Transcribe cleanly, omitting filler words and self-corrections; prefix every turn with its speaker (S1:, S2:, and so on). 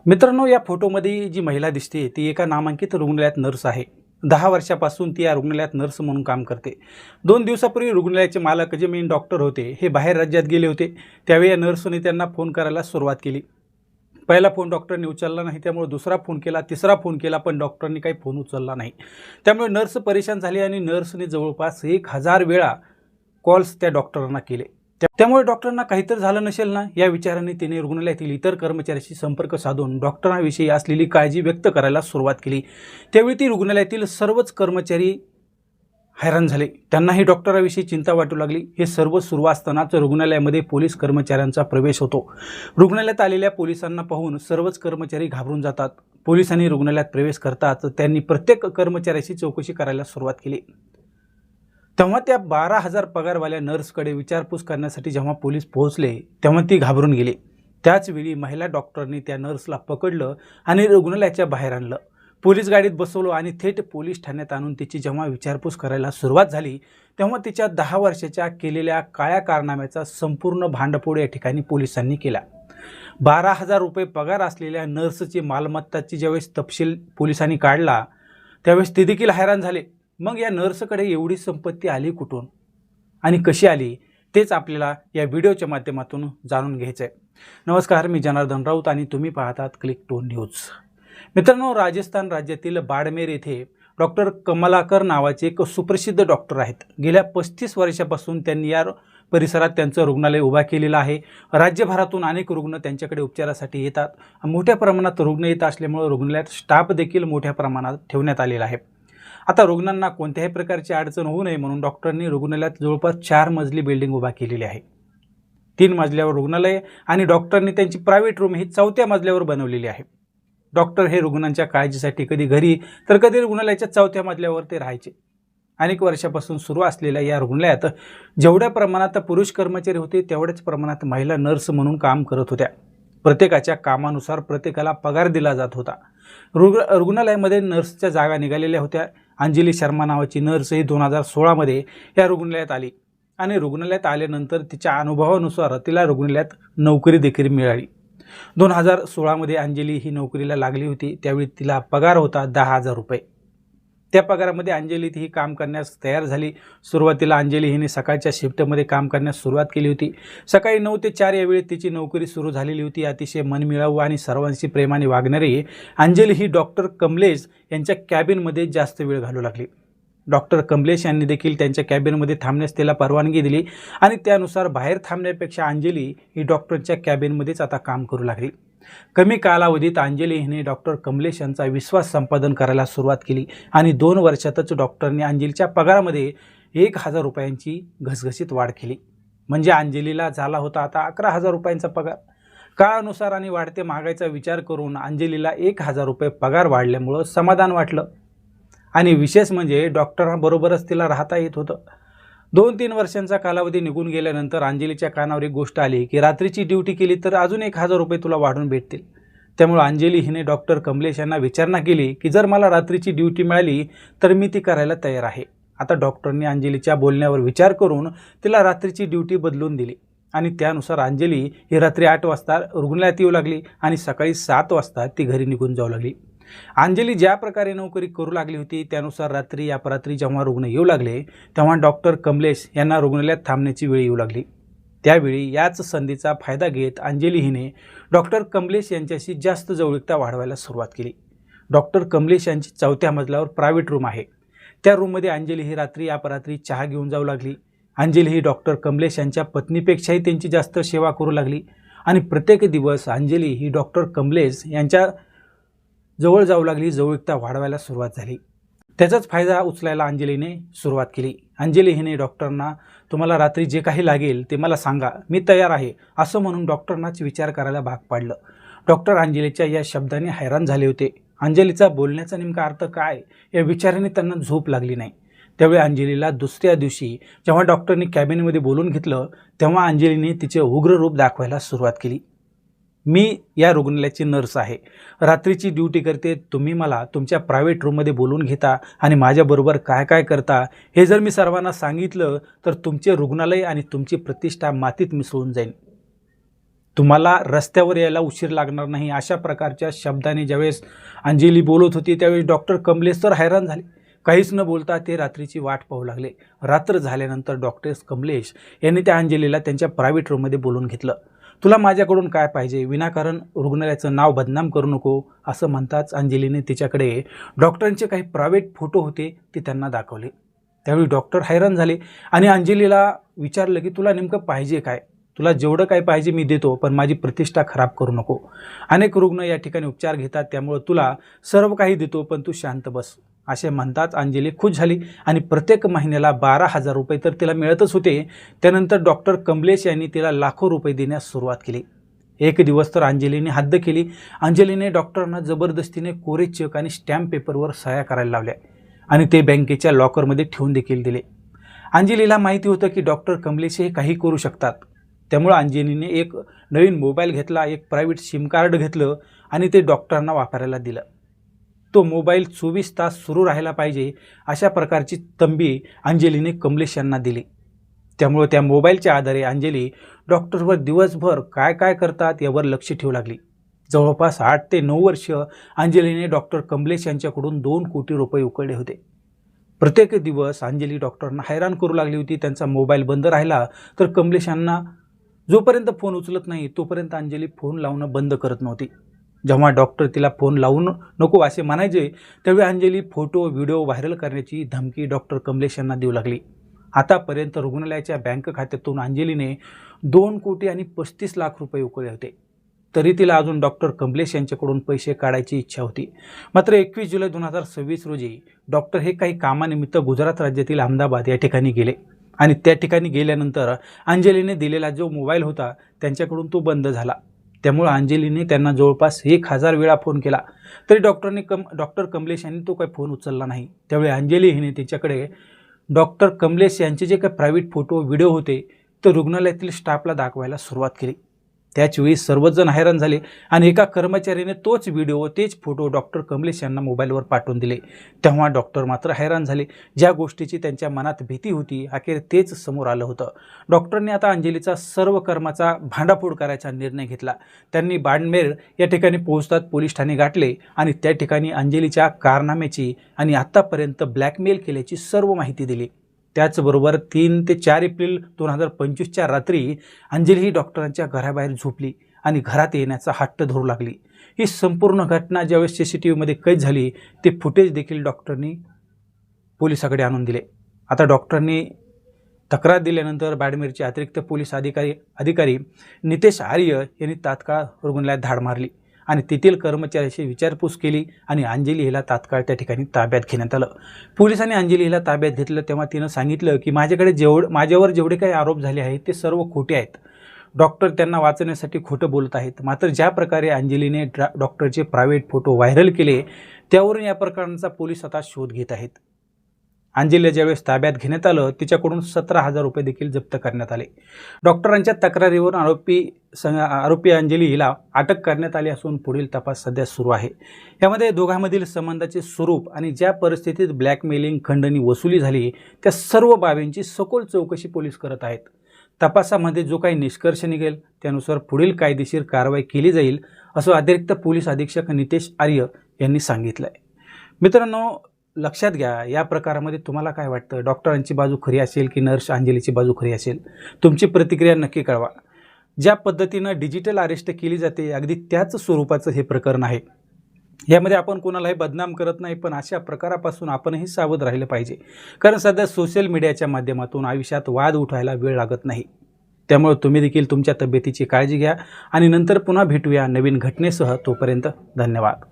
S1: मित्रांनो, या फोटोमध्ये जी महिला दिसते ती एका नामांकित रुग्णालयात नर्स आहे. 10 वर्षापासून ती या रुग्णालयात नर्स म्हणून काम करते. 2 दिवसापूर्वी रुग्णालयाचे मालक जे मेन डॉक्टर होते हे बाहेर राज्यात गेले होते. त्यावेळी या नर्सने त्यांना फोन करायला सुरुवात केली. पहिला फोन डॉक्टरने उचलला नाही, त्यामुळे दुसरा फोन केला, तिसरा फोन केला, पण डॉक्टरने काही फोन उचलला नाही. त्यामुळे नर्स परेशान झाली आणि नर्सने जवळपास 1000 वेळा कॉल्स त्या डॉक्टरांना केले. त्यामुळे डॉक्टरांना काहीतरी झालं नसेल ना या विचाराने तिने रुग्णालयातील इतर कर्मचाऱ्यांशी संपर्क साधून डॉक्टरांविषयी असलेली काळजी व्यक्त करायला सुरुवात केली. त्यावेळी ती रुग्णालयातील सर्वच कर्मचारी हैराण झाले. त्यांनाही डॉक्टरांविषयी चिंता वाटू लागली. हे सर्व सुरू असतानाच रुग्णालयामध्ये पोलीस कर्मचाऱ्यांचा प्रवेश होतो. रुग्णालयात आलेल्या पोलिसांना पाहून सर्वच कर्मचारी घाबरून जातात. पोलिसांनी रुग्णालयात प्रवेश करताच त्यांनी प्रत्येक कर्मचाऱ्याची चौकशी करायला सुरुवात केली. तेव्हा त्या 12,000 पगारवाल्या नर्सकडे विचारपूस करण्यासाठी जेव्हा पोलीस पोहोचले तेव्हा ती घाबरून गेली. त्याचवेळी महिला डॉक्टरने त्या नर्सला पकडलं आणि रुग्णालयाच्या बाहेर आणलं. पोलीस गाडीत बसवलं आणि थेट पोलीस ठाण्यात आणून तिची जेव्हा विचारपूस करायला सुरुवात झाली तेव्हा तिच्या 10 वर्षाच्या केलेल्या काळ्या कारनाम्याचा संपूर्ण भांडफोड या ठिकाणी पोलिसांनी केला. 12,000 रुपये पगार असलेल्या नर्सची मालमत्ताची ज्यावेळेस तपशील पोलिसांनी काढला त्यावेळेस ते देखील हैराण झाले. मग या नर्सकडे एवढी संपत्ती आली कुठून आणि कशी आली तेच आपल्याला या व्हिडिओच्या माध्यमातून जाणून घ्यायचं आहे. नमस्कार, मी जनार्दन राऊत आणि तुम्ही पाहतात क्लिक 2 न्यूज. मित्रांनो, राजस्थान राज्यातील बाडमेर येथे डॉक्टर कमलाकर नावाचे एक सुप्रसिद्ध डॉक्टर आहेत. गेल्या 35 वर्षापासून त्यांनी या परिसरात त्यांचं रुग्णालय उभा केलेलं आहे. राज्यभरातून अनेक रुग्ण त्यांच्याकडे उपचारासाठी येतात. मोठ्या प्रमाणात रुग्ण येत असल्यामुळे रुग्णालयात स्टाफ देखील मोठ्या प्रमाणात ठेवण्यात आलेला आहे. आता रुग्णांना कोणत्याही प्रकारची अडचण होऊ नये म्हणून डॉक्टरांनी रुग्णालयात जवळपास 4 मजली बिल्डिंग उभा केलेली आहे. 3 मजल्यावर रुग्णालय आणि डॉक्टरांनी त्यांची प्रायव्हेट रूम ही 4थ्या मजल्यावर बनवलेली आहे. डॉक्टर हे रुग्णांच्या काळजीसाठी कधी घरी तर कधी रुग्णालयाच्या 4थ्या मजल्यावर ते राहायचे. अनेक वर्षापासून सुरू असलेल्या या रुग्णालयात जेवढ्या प्रमाणात पुरुष कर्मचारी होते तेवढ्याच प्रमाणात महिला नर्स म्हणून काम करत होत्या. प्रत्येकाच्या कामानुसार प्रत्येकाला पगार दिला जात होता. रुग्णालयामध्ये नर्सच्या जागा निघालेल्या होत्या. अंजली शर्मा नावाची नर्स ही 2016 मध्ये या रुग्णालयात आली आणि रुग्णालयात आल्यानंतर तिच्या अनुभवानुसार तिला रुग्णालयात नोकरी देखील मिळाली. 2016 मध्ये अंजली ही नोकरीला लागली होती. त्यावेळी तिला पगार होता 10,000 रुपये. त्या पगारामध्ये अंजली ही काम करण्यास तयार झाली. सुरुवातीला अंजली हिने सकाळच्या शिफ्टमध्ये काम करण्यास सुरुवात केली होती. सकाळी 9 ते 4 या वेळी तिची नोकरी सुरू झालेली होती. अतिशय मनमिळावू आणि सर्वांशी प्रेमाने वागणारी अंजली ही डॉक्टर कमलेश यांच्या कॅबिनमध्ये जास्त वेळ घालू लागली. डॉक्टर कमलेश यांनी देखील त्यांच्या कॅबिनमध्ये थांबण्यास तिला परवानगी दिली आणि त्यानुसार बाहेर थांबण्यापेक्षा अंजली ही डॉक्टरच्या कॅबिनमध्येच आता काम करू लागली. कमी कालावधीत अंजली हिने डॉक्टर कमलेश यांचा विश्वास संपादन करायला सुरुवात केली आणि 2 वर्षातच डॉक्टरने अंजलीच्या पगारामध्ये 1,000 रुपयांची घसघशीत वाढ केली. म्हणजे अंजलीला झाला होता आता 11,000 रुपयांचा पगार. काळानुसार आणि वाढते महागाईचा विचार करून अंजलीला 1,000 रुपये पगार वाढल्यामुळं समाधान वाटलं आणि विशेष म्हणजे डॉक्टरांबरोबरच तिला राहता येत होतं. 2-3 वर्षांचा कालावधी निघून गेल्यानंतर अंजलीच्या कानावर एक गोष्ट आली की रात्रीची ड्युटी केली तर अजून 1,000 रुपये तुला वाढून भेटतील. त्यामुळे अंजली हिने डॉक्टर कमलेश यांना विचारणा केली की जर मला रात्रीची ड्युटी मिळाली तर मी ती करायला तयार आहे. आता डॉक्टरने अंजलीच्या बोलण्यावर विचार करून तिला रात्रीची ड्युटी बदलून दिली आणि त्यानुसार अंजली ही रात्री 8 वाजता रुग्णालयात येऊ लागली आणि सकाळी 7 वाजता ती घरी निघून जाऊ लागली. अंजली ज्या प्रकारे नोकरी करू लागली होती त्यानुसार रात्री अपरात्री जेव्हा रुग्ण येऊ लागले तेव्हा डॉक्टर कमलेश यांना रुग्णालयात थांबण्याची वेळ येऊ लागली. त्यावेळी याच संधीचा फायदा घेत अंजली हिने डॉक्टर कमलेश यांच्याशी जास्त जवळीकता वाढवायला सुरुवात केली. डॉक्टर कमलेश यांची 4थ्या मजल्यावर प्रायव्हेट रूम आहे. त्या रूममध्ये अंजली ही रात्री अपरात्री चहा घेऊन जाऊ लागली. अंजली ही डॉक्टर कमलेश यांच्या पत्नीपेक्षाही त्यांची जास्त सेवा करू लागली आणि प्रत्येक दिवस अंजली ही डॉक्टर कमलेश यांच्या जवळ जाऊ लागली. जवळीकता वाढवायला सुरुवात झाली. त्याचाच फायदा उचलायला अंजलीने सुरुवात केली. अंजली हिने डॉक्टरांना तुम्हाला रात्री जे काही लागेल ते मला सांगा, मी तयार आहे असं म्हणून डॉक्टरांनाच विचार करायला भाग पाडलं. डॉक्टर अंजलीच्या या शब्दाने हैराण झाले होते. अंजलीचा बोलण्याचा नेमका अर्थ काय या विचाराने त्यांना झोप लागली नाही. त्यावेळी अंजलीला दुसऱ्या दिवशी जेव्हा डॉक्टरने कॅबिनमध्ये बोलून घेतलं तेव्हा अंजलीने तिचे उग्र रूप दाखवायला सुरुवात केली. मी या रुग्णालयाची नर्स आहे, रात्रीची ड्युटी करते. तुम्ही मला तुमच्या प्रायव्हेट रूममध्ये बोलून घेता आणि माझ्याबरोबर काय काय करता हे जर मी सर्वांना सांगितलं तर तुमचे रुग्णालय आणि तुमची प्रतिष्ठा मातीत मिसळून जाईल. तुम्हाला रस्त्यावर यायला उशीर लागणार नाही, अशा प्रकारच्या शब्दाने ज्यावेळेस अंजली बोलत होती त्यावेळेस डॉक्टर कमलेश तर हैराण झाले. काहीच न बोलता ते रात्रीची वाट पाहू लागले. रात्र झाल्यानंतर डॉक्टर कमलेश यांनी त्या अंजलीला त्यांच्या प्रायव्हेट रूममध्ये बोलवून घेतलं. तुला माझ्याकडून काय पाहिजे, विनाकारण रुग्णालयाचं नाव बदनाम करू नको, असं म्हणताच अंजलीने तिच्याकडे डॉक्टरांचे काही प्रायव्हेट फोटो होते ते त्यांना दाखवले. त्यावेळी डॉक्टर हैराण झाले आणि अंजलीला विचारलं की तुला नेमकं पाहिजे काय, तुला जेवढं काय पाहिजे मी देतो, पण माझी प्रतिष्ठा खराब करू नको. अनेक रुग्ण या ठिकाणी उपचार घेतात, त्यामुळे तुला सर्व काही देतो, पण तू शांत बस, असे म्हणताच अंजली खुश झाली आणि प्रत्येक महिन्याला 12,000 रुपये तर तिला मिळतच होते. त्यानंतर डॉक्टर कमलेश यांनी तिला लाखो रुपये देण्यास सुरुवात केली. एक दिवस तर अंजलीने हद्द केली. अंजलीने डॉक्टरांना जबरदस्तीने कोरे चेक आणि स्टॅम्प पेपरवर सह्या करायला लावल्या आणि ते बँकेच्या लॉकरमध्ये ठेवून देखील दिले. अंजलीला माहिती होतं की डॉक्टर कमलेश हे काही करू शकतात, त्यामुळे अंजलीने एक नवीन मोबाईल घेतला, एक प्रायव्हेट सिम कार्ड घेतलं आणि ते डॉक्टरांना वापरायला दिलं. तो मोबाईल 24 तास सुरू राहायला पाहिजे अशा प्रकारची तंबी अंजलीने कमलेश यांना दिली. त्यामुळे त्या मोबाईलच्या आधारे अंजली डॉक्टरवर दिवसभर काय काय करतात यावर लक्ष ठेवू लागली. जवळपास 8 ते 9 वर्ष अंजलीने डॉक्टर कमलेश यांच्याकडून 2 कोटी रुपये उकळले होते. प्रत्येक दिवस अंजली डॉक्टरांना हैराण करू लागली होती. त्यांचा मोबाईल बंद राहिला तर कमलेश यांना जोपर्यंत फोन उचलत नाही तोपर्यंत अंजली फोन लावणं बंद करत नव्हती. जेव्हा डॉक्टर तिला फोन लावून नको असे म्हणायचे त्यावेळी अंजली फोटो व्हिडिओ व्हायरल करण्याची धमकी डॉक्टर कमलेश यांना देऊ लागली. आतापर्यंत रुग्णालयाच्या बँक खात्यातून अंजलीने 2 कोटी आणि 35 लाख रुपये उकळले होते. तरी तिला अजून डॉक्टर कमलेश यांच्याकडून पैसे काढायची इच्छा होती. मात्र 21 जुलै 2026 रोजी डॉक्टर हे काही कामानिमित्त गुजरात राज्यातील अहमदाबाद या ठिकाणी गेले आणि त्या ठिकाणी गेल्यानंतर अंजलीने दिलेला जो मोबाईल होता त्यांच्याकडून तो बंद झाला. त्यामुळे अंजलीने त्यांना जवळपास 1000 वेळा फोन केला तरी डॉक्टर कमलेश यांनी तो काही फोन उचलला नाही. त्यावेळी अंजली हिने तिच्याकडे डॉक्टर कमलेश यांचे जे काही प्रायव्हेट फोटो व्हिडिओ होते ते रुग्णालयातील स्टाफला दाखवायला सुरुवात केली. त्याचवेळी सर्वजण हैराण झाले आणि एका कर्मचाऱ्याने तोच व्हिडिओ तेच फोटो डॉक्टर कमलेश यांना मोबाईलवर पाठवून दिले. तेव्हा डॉक्टर मात्र हैराण झाले. ज्या गोष्टीची त्यांच्या मनात भीती होती अखेर तेच समोर आलं होतं. डॉक्टरने आता अंजलीचा सर्व कर्माचा भांडाफोड करायचा निर्णय घेतला. त्यांनी बाडमेर या ठिकाणी पोहोचतात पोलीस ठाणे गाठले आणि त्या ठिकाणी अंजलीच्या कारनाम्याची आणि आत्तापर्यंत ब्लॅकमेल केल्याची सर्व माहिती दिली. त्याचबरोबर 3 ते 4 एप्रिल 2025च्या रात्री अंजली ही डॉक्टरांच्या घराबाहेर झोपली आणि घरात येण्याचा हट्ट धरू लागली. ही संपूर्ण घटना ज्यावेळेस CCTVमध्ये कैद झाली ते फुटेज देखील डॉक्टरनी पोलिसाकडे आणून दिले. आता डॉक्टरनी तक्रार दिल्यानंतर बाडमेरचे अतिरिक्त पोलीस अधिकारी नितेश आर्य यांनी तात्काळ रुग्णालयात धाड मारली आणि तेथील कर्मचाऱ्याशी विचारपूस केली आणि अंजली हिला तात्काळ त्या ठिकाणी ताब्यात घेण्यात आलं. पोलिसांनी अंजली हिला ताब्यात घेतलं तेव्हा तिनं सांगितलं की माझ्यावर जेवढे काही आरोप झाले आहेत ते सर्व खोटे आहेत. डॉक्टर त्यांना वाचवण्यासाठी खोटं बोलत आहेत. मात्र ज्या प्रकारे अंजलीने डॉक्टरचे प्रायव्हेट फोटो व्हायरल केले त्यावरून या प्रकरणाचा पोलीस आता शोध घेत आहेत. अंजलीला ज्यावेळेस ताब्यात घेण्यात आलं तिच्याकडून 17,000 रुपये देखील जप्त करण्यात आले. डॉक्टरांच्या तक्रारीवरून आरोपी अंजली हिला अटक करण्यात आली असून पुढील तपास सध्या सुरू आहे. यामध्ये दोघांमधील संबंधाचे स्वरूप आणि ज्या परिस्थितीत ब्लॅकमेलिंग खंडणी वसुली झाली त्या सर्व बाबींची सखोल चौकशी पोलीस करत आहेत. तपासामध्ये जो काही निष्कर्ष निघेल त्यानुसार पुढील कायदेशीर कारवाई केली जाईल असं अतिरिक्त पोलीस अधीक्षक नितेश आर्य यांनी सांगितलं आहे. मित्रांनो, लक्षात घ्या, या प्रकारामध्ये तुम्हाला काय वाटतं? डॉक्टरांची बाजू खरी असेल की नर्स अंजलीची बाजू खरी असेल? तुमची प्रतिक्रिया नक्की कळवा. ज्या पद्धतीनं डिजिटल अरेस्ट केली जाते अगदी त्याच स्वरूपाचं हे प्रकरण आहे. यामध्ये आपण कोणालाही बदनाम करत नाही, पण अशा प्रकारापासून आपणही सावध राहिलं पाहिजे. कारण सध्या सोशल मीडियाच्या माध्यमातून आयुष्यात वाद उठवायला वेळ लागत नाही. त्यामुळे तुम्ही देखील तुमच्या तब्येतीची काळजी घ्या आणि नंतर पुन्हा भेटूया नवीन घटनेसह. तोपर्यंत धन्यवाद.